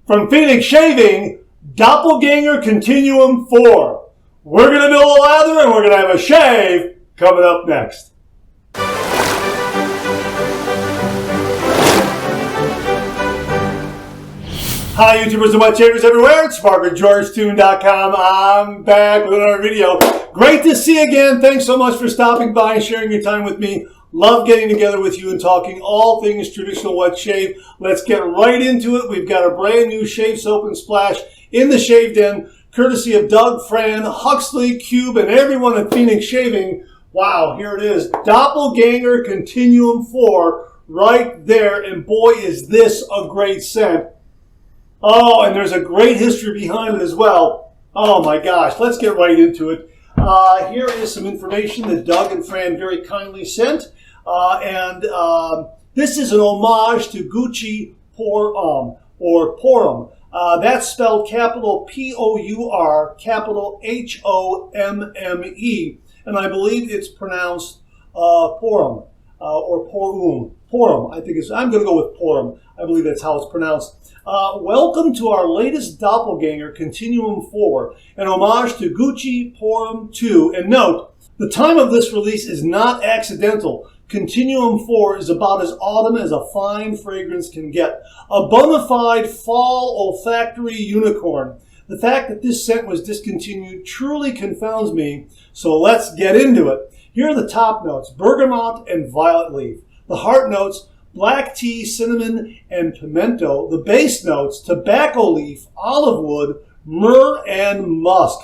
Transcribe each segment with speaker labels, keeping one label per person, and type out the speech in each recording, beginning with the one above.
Speaker 1: From Phoenix Shaving, Doppelgänger Continuum Four. We're going to build a lather and we're going to have a shave coming up next. Hi YouTubers and wet shavers everywhere, it's MargaretGeorgeTune.com. I'm back with another video. Great to see you again. Thanks so much for stopping by and sharing your time with me. Love getting together with you and talking all things traditional wet shave. Let's get right into it. We've got a brand new shave soap and splash in the Shave Den, courtesy of Doug, Fran, Huxley, Cube, and everyone at Phoenix Shaving. Wow, here it is. Doppelganger Continuum Four right there. And boy, is this a great scent. Oh, and there's a great history behind it as well. Oh my gosh, let's get right into it. Here is some information that Doug and Fran very kindly sent. This is an homage to Gucci Pour Homme, or Pour Homme. That's spelled capital P-O-U-R, capital H-O-M-M-E. And I believe it's pronounced Pour Homme, or Pour Homme. Pour Homme, I think I'm going to go with Pour Homme. I believe that's how it's pronounced. Welcome to our latest Doppelganger Continuum Four, an homage to Gucci Pour Homme II. And note, the time of this release is not accidental. Continuum Four is about as autumn as a fine fragrance can get. A bona fide fall olfactory unicorn. The fact that this scent was discontinued truly confounds me, so let's get into it. Here are the top notes: bergamot and violet leaf. The heart notes: black tea, cinnamon, and pimento. The base notes: tobacco leaf, olive wood, myrrh, and musk.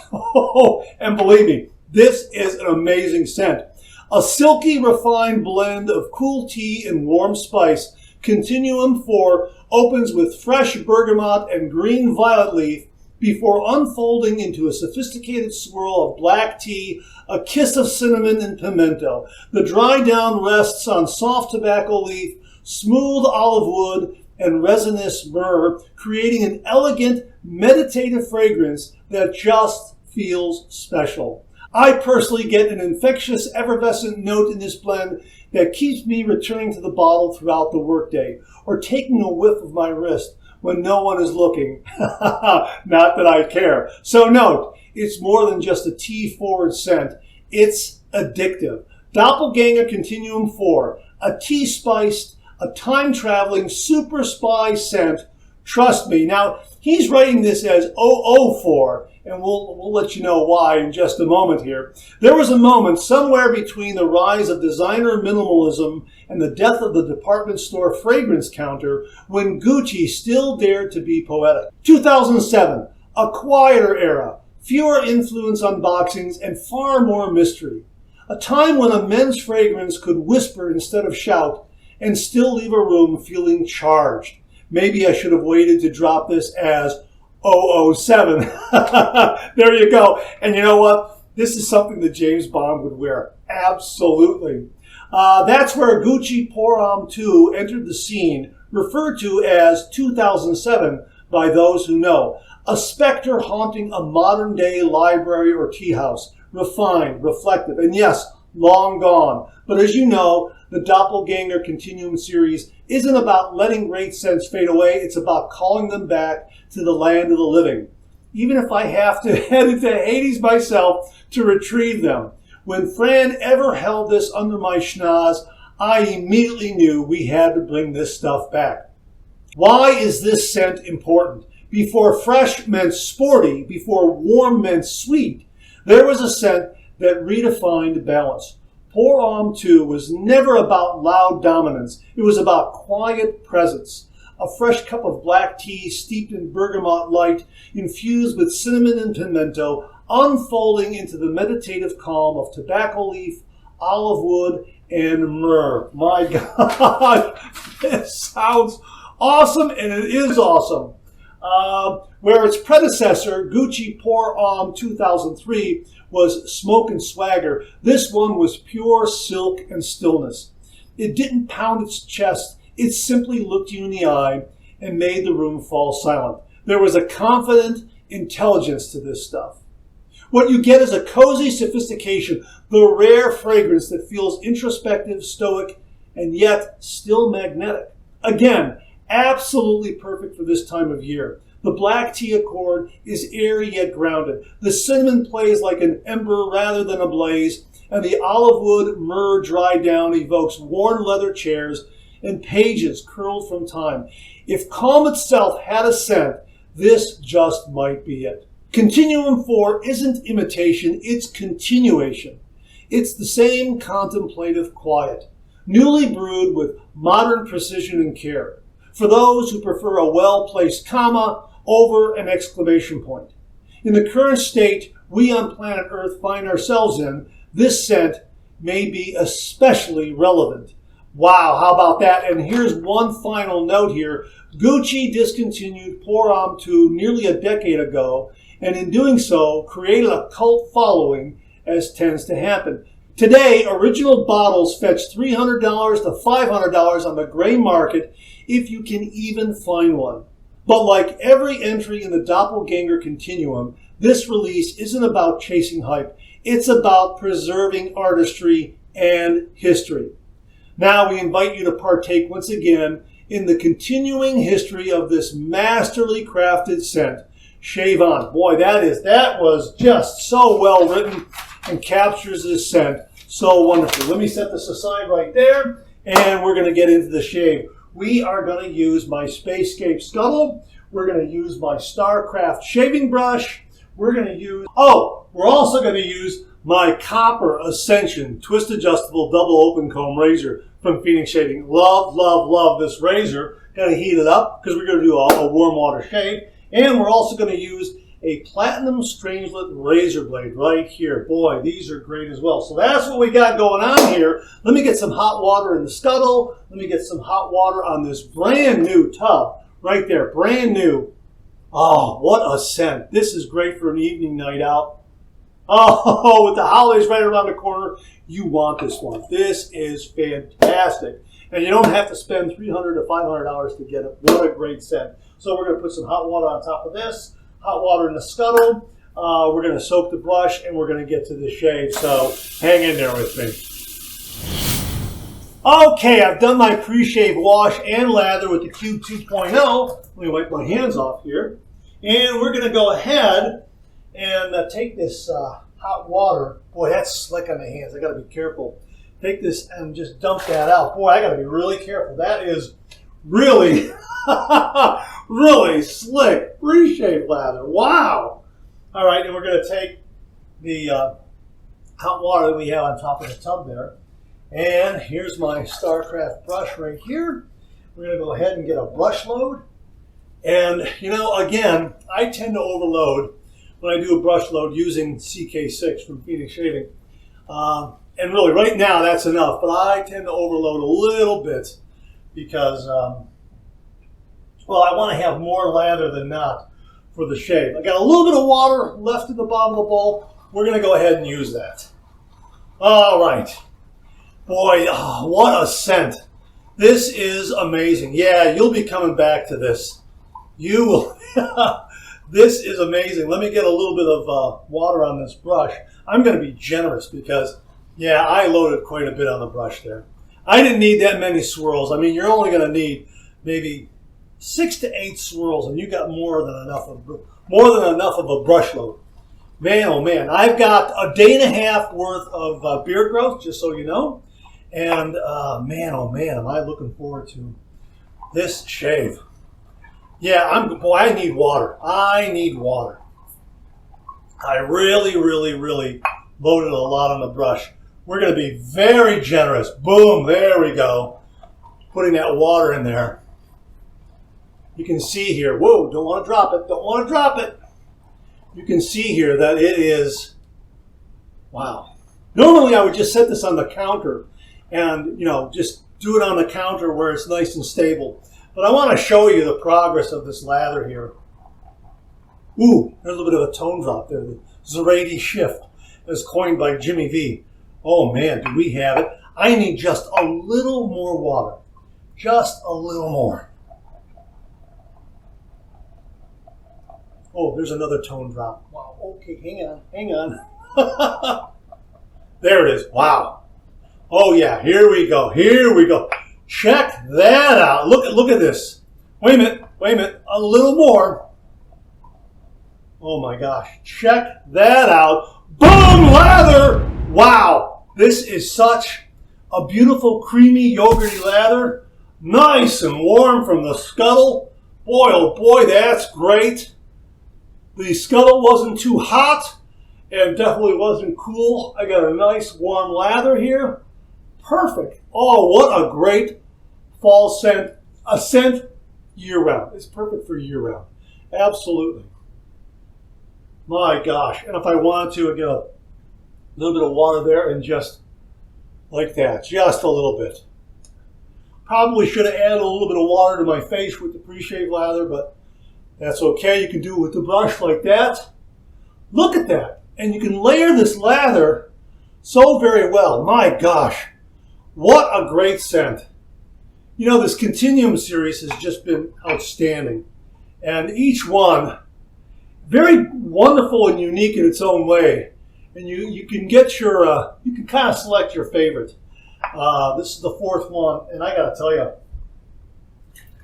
Speaker 1: And believe me, this is an amazing scent. A silky, refined blend of cool tea and warm spice. Continuum Four opens with fresh bergamot and green violet leaf before unfolding into a sophisticated swirl of black tea, a kiss of cinnamon and pimento. The dry down rests on soft tobacco leaf, smooth olive wood, and resinous myrrh, creating an elegant, meditative fragrance that just feels special. I personally get an infectious, effervescent note in this blend that keeps me returning to the bottle throughout the workday, or taking a whiff of my wrist when no one is looking. Not that I care. So note, it's more than just a tea-forward scent. It's addictive. Doppelganger Continuum Four, a tea-spiced, a time-traveling super spy scent. Trust me. Now, he's writing this as 004, and we'll let you know why in just a moment here. There was a moment somewhere between the rise of designer minimalism and the death of the department store fragrance counter when Gucci still dared to be poetic. 2007, a quieter era, fewer influence unboxings, and far more mystery. A time when a men's fragrance could whisper instead of shout, and still leave a room feeling charged. Maybe I should have waited to drop this as 007. There you go. And you know what? This is something that James Bond would wear. Absolutely. That's where Gucci Pour Homme II entered the scene, referred to as 2007 by those who know. A specter haunting a modern-day library or tea house. Refined, reflective, and yes, long gone. But as you know, the Doppelganger Continuum series isn't about letting great scents fade away. It's about calling them back to the land of the living. Even if I have to head into Hades myself to retrieve them. When Fran ever held this under my schnoz, I immediately knew we had to bring this stuff back. Why is this scent important? Before fresh meant sporty, before warm meant sweet, there was a scent that redefined balance. Pour Homme II was never about loud dominance. It was about quiet presence. A fresh cup of black tea steeped in bergamot light, infused with cinnamon and pimento, unfolding into the meditative calm of tobacco leaf, olive wood, and myrrh. My God, this sounds awesome, and it is awesome. Where its predecessor, Gucci Pour Homme 2003, was smoke and swagger, this one was pure silk and stillness. It didn't pound its chest. It simply looked you in the eye and made the room fall silent. There was a confident intelligence to this stuff. What you get is a cozy sophistication, the rare fragrance that feels introspective, stoic, and yet still magnetic. Again, absolutely perfect for this time of year. The black tea accord is airy yet grounded. The cinnamon plays like an ember rather than a blaze, and the olive wood myrrh dried down evokes worn leather chairs and pages curled from time. If calm itself had a scent, this just might be it. Continuum Four isn't imitation, it's continuation. It's the same contemplative quiet, newly brewed with modern precision and care, for those who prefer a well-placed comma over an exclamation point. In the current state we on planet Earth find ourselves in, this scent may be especially relevant. Wow, how about that? And here's one final note here. Gucci discontinued Pour Homme II nearly a decade ago, and in doing so, created a cult following, as tends to happen. Today, original bottles fetch $300 to $500 on the gray market, if you can even find one. But like every entry in the Doppelganger Continuum, this release isn't about chasing hype. It's about preserving artistry and history. Now we invite you to partake once again in the continuing history of this masterly crafted scent. Shave On. Boy, that was just so well written and captures this scent so wonderfully. Let me set this aside right there, and we're going to get into the shave. We are going to use my Spacescape Scuttle. We're going to use my Starcraft shaving brush. We're also going to use my Copper Ascension twist adjustable double open comb razor from Phoenix Shaving. Love, love, love this razor. Going to heat it up because we're going to do a warm water shave. And we're also going to use a platinum strangelet razor blade right here. Boy, these are great as well. So that's what we got going on here. Let me get some hot water in the scuttle. Let me get some hot water on this brand new tub right there. Brand new. Oh, what a scent. This is great for an evening night out. Oh, with the holidays right around the corner, you want this one. This is fantastic. And you don't have to spend $300 to $500 to get it. What a great scent. So we're going to put some hot water on top of this, hot water in the scuttle. We're going to soak the brush, and we're going to get to the shave. So hang in there with me. Okay, I've done my pre-shave wash and lather with the Cube 2.0. Let me wipe my hands off here. And we're going to go ahead and take this hot water. Boy, that's slick on the hands. I got to be careful. Take this and just dump that out. Boy, I got to be really careful. That is really, really slick pre-shave lather. Wow. All right, and we're going to take the hot water that we have on top of the tub there. And here's my Starcraft brush right here. We're going to go ahead and get a brush load. And, again, I tend to overload when I do a brush load using CK6 from Phoenix Shaving. And really, right now, that's enough. But I tend to overload a little bit because, I want to have more lather than not for the shave. I got a little bit of water left in the bottom of the bowl. We're going to go ahead and use that. All right. Boy, what a scent. This is amazing. Yeah, you'll be coming back to this. You will. This is amazing. Let me get a little bit of water on this brush. I'm going to be generous because, yeah, I loaded quite a bit on the brush there. I didn't need that many swirls. I mean, you're only going to need maybe 6 to 8 swirls, and you got more than enough of a brush load. Man, oh man, I've got a day and a half worth of beard growth, just so you know. And man, oh man, am I looking forward to this shave. Yeah, I need water. I need water. I really, really, really loaded a lot on the brush. We're going to be very generous. Boom, there we go. Putting that water in there. You can see here, whoa, don't want to drop it, don't want to drop it. You can see here that it is, wow. Normally I would just set this on the counter and, just do it on the counter where it's nice and stable. But I want to show you the progress of this lather here. Ooh, there's a little bit of a tone drop there. The Zerati shift is coined by Jimmy V. Oh man, do we have it? I need just a little more water. Just a little more. Oh, there's another tone drop. Wow, okay, hang on. There it is, wow. Oh yeah, here we go. Check that out. Look at this. Wait a minute, a little more. Oh my gosh, check that out. Boom, lather! Wow, this is such a beautiful, creamy, yogurty lather. Nice and warm from the scuttle. Boy, oh boy, that's great. The scuttle wasn't too hot and definitely wasn't cool. I got a nice warm lather here. Perfect. Oh, what a great fall scent. A scent year-round. It's perfect for year-round. Absolutely. My gosh. And if I wanted to, I'd get a little bit of water there and just like that. Just a little bit. Probably should have added a little bit of water to my face with the pre-shave lather, but that's okay. You can do it with the brush like that. Look at that. And you can layer this lather so very well. My gosh. What a great scent. You know, this Continuum series has just been outstanding. And each one, very wonderful and unique in its own way. And you can get your, you can kind of select your favorite. This is the fourth one, and I gotta tell you,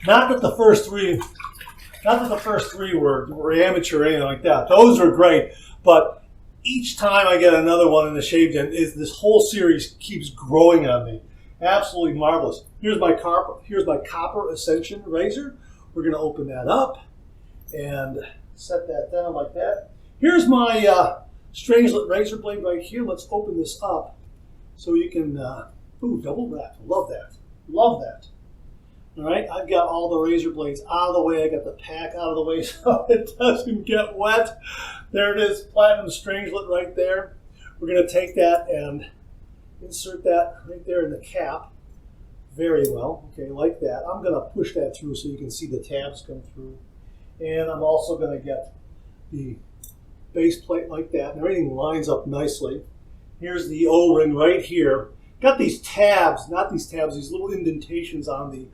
Speaker 1: not that the first three were amateur or anything like that. Those are great, but each time I get another one in the shave den, this whole series keeps growing on me. Absolutely marvelous. Here's my copper Ascension razor. We're gonna open that up and set that down like that. Here's my Strangelet razor blade right here. Let's open this up so you can. Ooh, double wrap. Love that. Love that. All right, I've got all the razor blades out of the way. I got the pack out of the way so it doesn't get wet. There it is, Platinum Strangelet right there. We're going to take that and insert that right there in the cap. Very well. Okay, like that. I'm going to push that through so you can see the tabs come through. And I'm also going to get the base plate like that. And everything lines up nicely. Here's the O-ring right here. Got these tabs, not these tabs, these little indentations on the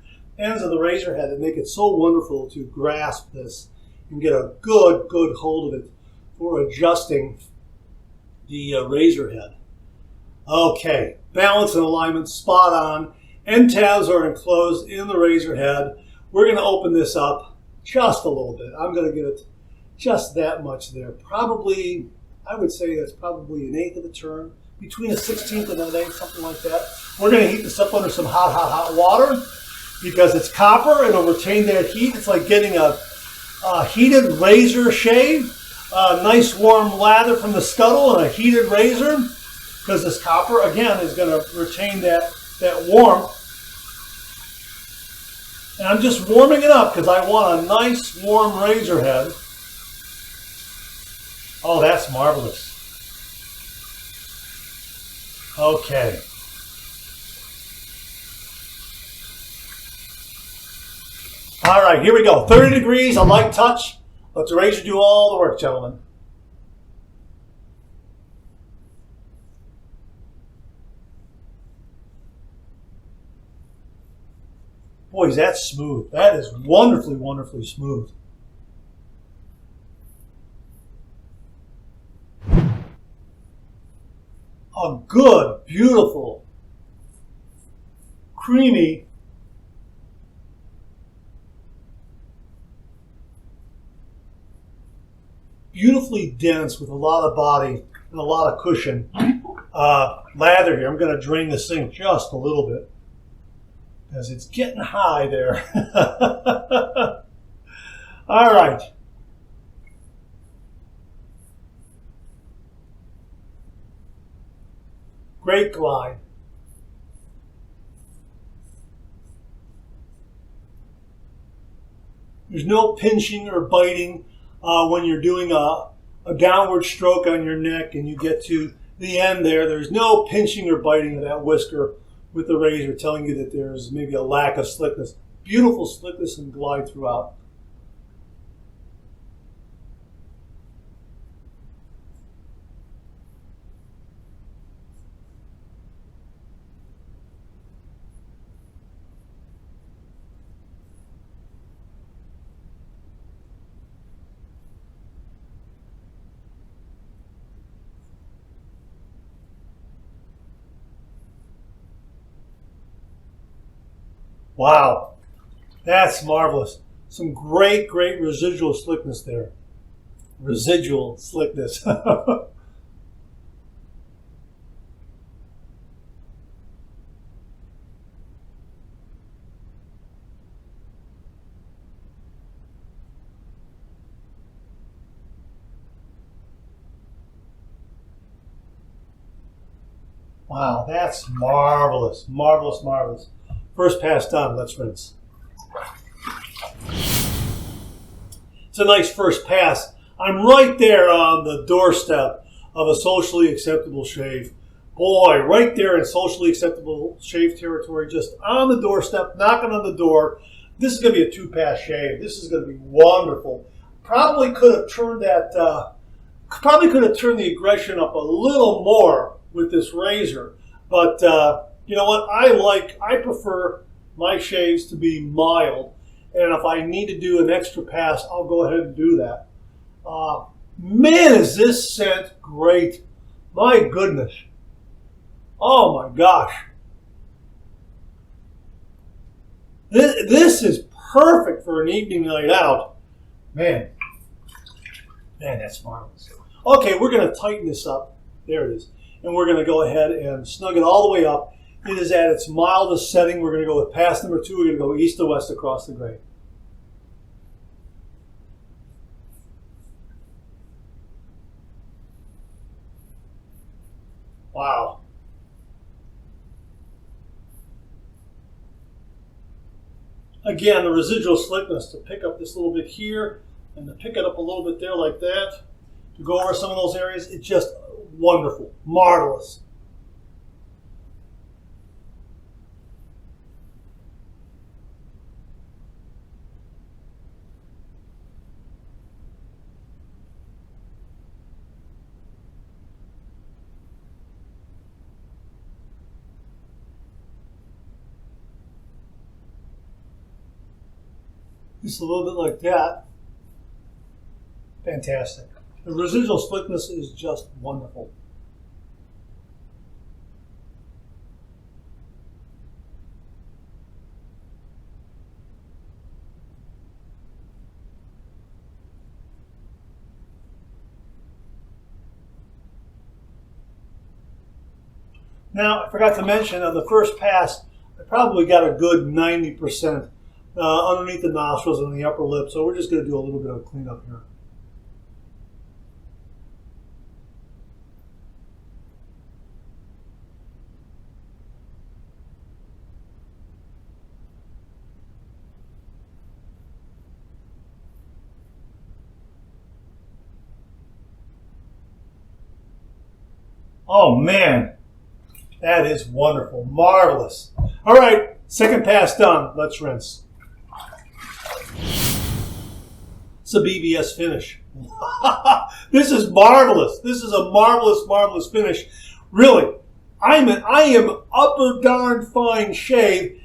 Speaker 1: ends of the razor head that make it so wonderful to grasp this and get a good hold of it for adjusting the razor head. Okay, balance and alignment spot on. End tabs are enclosed in the razor head. We're going to open this up just a little bit. I'm going to give it just that much there. Probably, I would say that's probably 1/8 of a turn. Between a 16th and an 1/8, something like that. We're going to heat this up under some hot water because it's copper and it'll retain that heat. It's like getting a heated razor shave, a nice warm lather from the scuttle and a heated razor because this copper, again, is going to retain that warmth. And I'm just warming it up because I want a nice warm razor head. Oh, that's marvelous. Okay. All right, here we go. 30 degrees, a light touch. Let the razor do all the work, gentlemen. Boy, is that smooth. That is wonderfully, wonderfully smooth. A good, beautiful, creamy, beautifully dense with a lot of body and a lot of cushion lather here. I'm going to drain this thing just a little bit because it's getting high there. All right. Great glide. There's no pinching or biting when you're doing a downward stroke on your neck and you get to the end there. There's no pinching or biting of that whisker with the razor telling you that there's maybe a lack of slickness. Beautiful slickness and glide throughout. Wow, that's marvelous. Some great residual slickness there. Residual slickness. Wow, that's marvelous. Marvelous, marvelous. First pass done. Let's rinse. It's a nice first pass. I'm right there on the doorstep of a socially acceptable shave. Boy, right there in socially acceptable shave territory, just on the doorstep, knocking on the door. This is going to be a two-pass shave. This is going to be wonderful. Probably could have turned the aggression up a little more with this razor, but you know what? I prefer my shaves to be mild, and if I need to do an extra pass, I'll go ahead and do that. Man, is this scent great! My goodness! Oh my gosh! This is perfect for an evening night out. Man, that's marvelous. Okay, we're going to tighten this up. There it is. And we're going to go ahead and snug it all the way up. It is at its mildest setting. We're going to go with pass number 2. We're going to go east to west across the grain. Wow. Again, the residual slickness to pick up this little bit here and to pick it up a little bit there like that. To go over some of those areas, it's just wonderful, marvelous. Just a little bit like that. Fantastic. The residual slickness is just wonderful. Now, I forgot to mention on the first pass, I probably got a good 90% underneath the nostrils and the upper lip, so we're just going to do a little bit of cleanup here. Oh man, that is wonderful, marvelous. All right, second pass done. Let's rinse. It's a BBS finish. This is marvelous. This is a marvelous, marvelous finish. Really, I am upper darn fine shave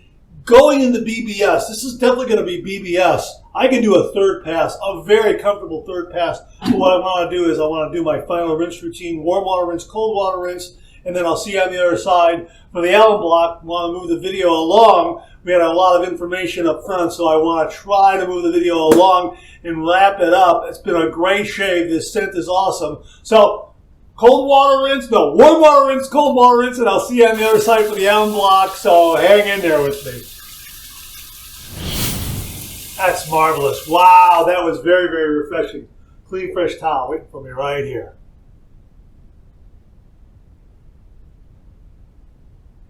Speaker 1: going into BBS. This is definitely going to be BBS. I can do a third pass, a very comfortable third pass. But what I want to do is I want to do my final rinse routine, warm water rinse, cold water rinse, and then I'll see you on the other side. For the alum block, I want to move the video along. We had a lot of information up front, so I want to try to move the video along and wrap it up. It's been a great shave. This scent is awesome. So, warm water rinse, cold water rinse, and I'll see you on the other side for the alum block. So hang in there with me. That's marvelous. Wow, that was very, very refreshing. Clean, fresh towel waiting for me right here.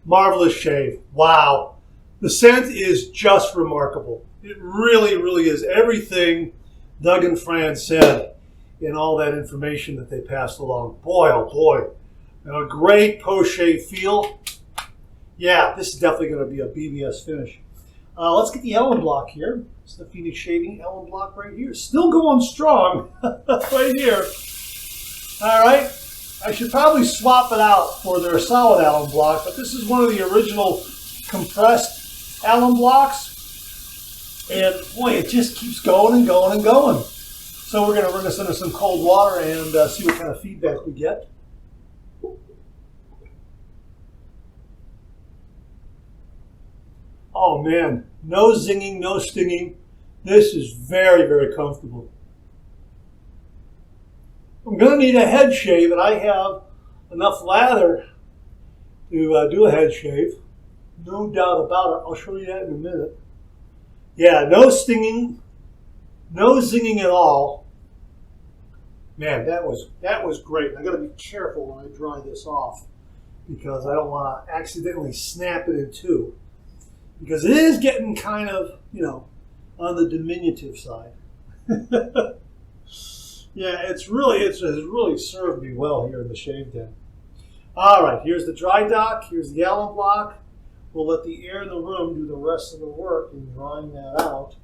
Speaker 1: Marvelous shave. Wow. The scent is just remarkable. It really, really is everything Doug and Fran said in all that information that they passed along. Boy, oh boy. And a great post-shave feel. Yeah, this is definitely going to be a BBS finish. Let's get the alum block here. It's the Phoenix Shaving alum block right here. Still going strong right here. All right. I should probably swap it out for their solid alum block, but this is one of the original compressed alum blocks. And boy, it just keeps going and going and going. So we're going to run this under some cold water and see what kind of feedback we get. Oh man, no zinging, no stinging. This is very, very comfortable. I'm going to need a head shave, and I have enough lather to do a head shave. No doubt about it. I'll show you that in a minute. Yeah, no stinging, no zinging at all. Man, that was great. I got to be careful when I dry this off because I don't want to accidentally snap it in two. Because it is getting kind of, on the diminutive side. Yeah, it's really served me well here in the shave den. All right, here's the dry dock. Here's the alum block. We'll let the air in the room do the rest of the work in drying that out.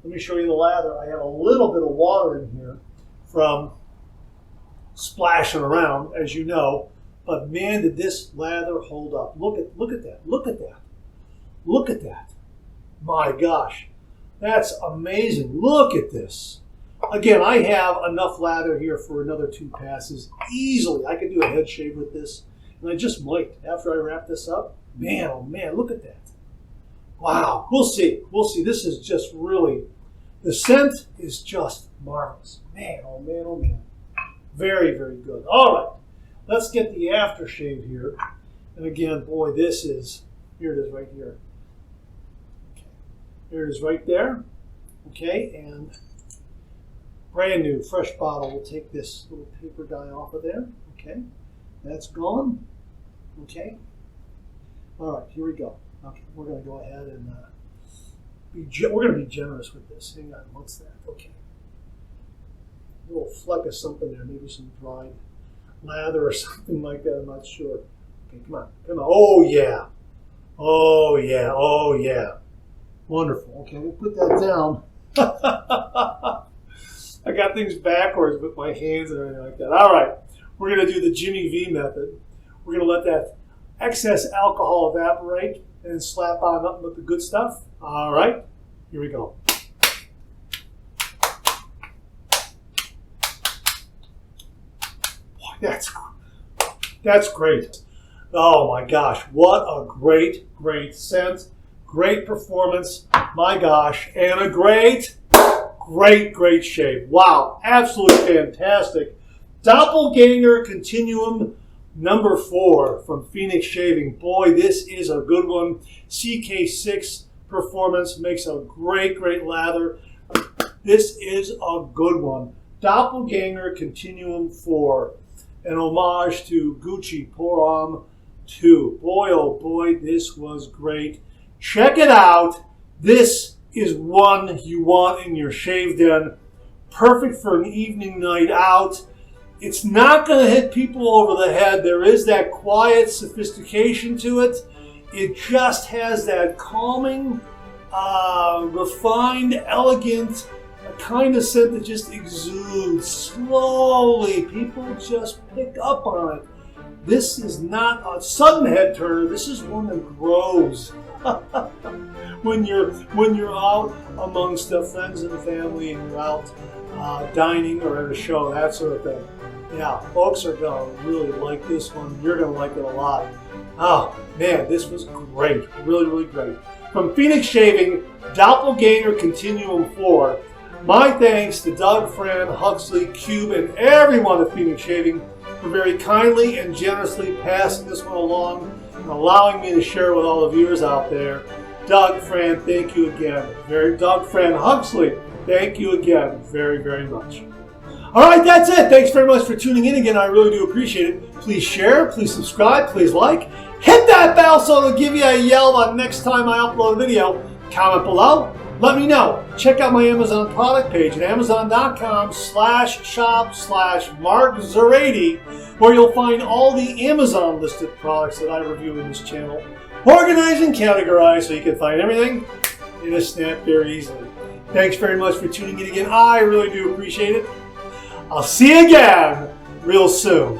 Speaker 1: Let me show you the lather. I have a little bit of water in here from splashing around, as you know. But man, did this lather hold up. Look at that. Look at that. Look at that. My gosh. That's amazing. Look at this. Again, I have enough lather here for another 2 passes. Easily. I could do a head shave with this. And I just might. After I wrap this up. Man, oh man, look at that. Wow. We'll see. We'll see. This is just really, the scent is just marvelous. Man, oh man, oh man. Very, very good. All right. Let's get the aftershave here. And again, boy, this is, here it is right here. Okay. There it is right there. Okay, and brand new, fresh bottle. We'll take this little paper guy off of there. Okay, that's gone. Okay. All right, here we go. Okay, we're going to go ahead and we're going to be generous with this. Hang on, what's that? Okay. A little fleck of something there, maybe some dried lather or something like that. I'm not sure. Okay, come on, come on. Oh yeah, oh yeah, oh yeah. Wonderful. Okay, we'll put that down. I got things backwards with my hands and everything like that. All right, we're going to do the Jimmy V method. We're going to let that excess alcohol evaporate and slap on up with the good stuff. All right, here we go. That's great. Oh my gosh, what a great scent. Great performance. My gosh, and a great shave. Wow, absolutely fantastic. Doppelganger Continuum number 4 from Phoenix Shaving. Boy, this is a good one. CK6 performance makes a great lather. This is a good one. Doppelganger Continuum 4. An homage to Gucci Pour Homme II. Boy, oh boy, this was great. Check it out. This is one you want in your shave den. Perfect for an evening night out. It's not going to hit people over the head. There is that quiet sophistication to it. It just has that calming, refined, elegant kind of scent that just exudes slowly. People just pick up on it. This is not a sudden head turner. This is one that grows when you're out amongst friends and family and you're out dining or at a show, that sort of thing. Yeah, folks are going to really like this one. You're going to like it a lot. Oh, man, this was great. Really great. From Phoenix Shaving, Doppelganger Continuum 4. My thanks to Doug, Fran, Huxley, Cube, and everyone at Phoenix Shaving for very kindly and generously passing this one along and allowing me to share with all the viewers out there. Doug, Fran, thank you again. Doug, Fran, Huxley, thank you again very much. All right, that's it. Thanks very much for tuning in again. I really do appreciate it. Please share, please subscribe, please like. Hit that bell so it'll give you a yell the next time I upload a video. Comment below. Let me know. Check out my Amazon product page at amazon.com/shop/MarkZerady, where you'll find all the Amazon listed products that I review in this channel, organized and categorized so you can find everything in a snap very easily. Thanks very much for tuning in again. I really do appreciate it. I'll see you again real soon.